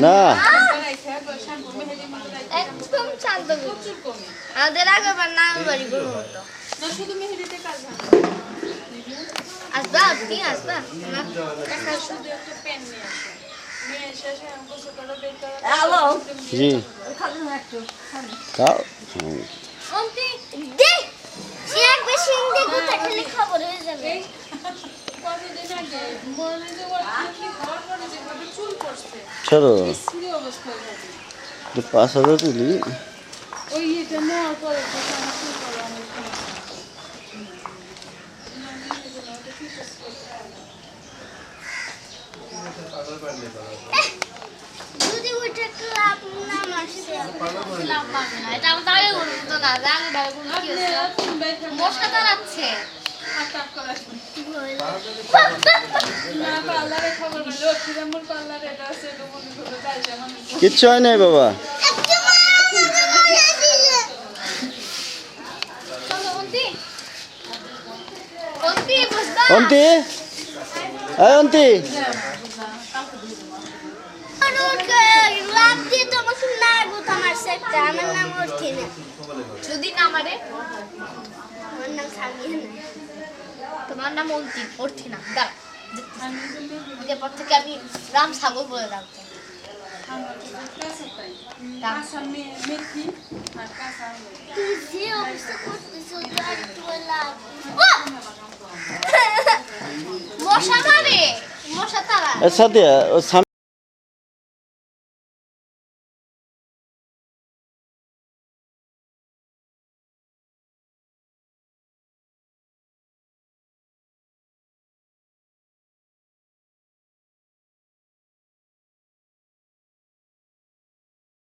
না একদম শান্ত আমাদের আগেবার নাম বাড়ি করবো তো শুধু মেহেদিতে কাজ হয় আসবা আপনি আসবা শুধু একটা পেন নিয়ে আসে নিয়ে এসে গোসল করে বের করে জি তাও অন্তি দে সে এক বেশি ইন্দে গোটা খেলে খবর হয়ে যাবে কতদিন আগে মনে যে ওর কি খাওয়ার পরে যেভাবে চুল পড়ছে চলো বিশ্রী অবস্থা হয়ে যাবে 5,000 তুলি ওই এটা নেওয়ার পরে যখন আমার চুল পড়ে অনেক যদি ওইটা ক্লাব নাম আসে ক্লাব পাবে না এটা আমি তাই বলতো না জানি ভাই কোন কি হচ্ছে মশা দাঁড়াচ্ছে কিচ্ছু হয় নাই বাবা অন্তি এই অন্তি যদি না মারে তোমার নাম অন্তিম অর্থি না দাঁড়া পর থেকে আমি রাম সাগর বলে রাখবো মশা মারে মশা তারা সাথে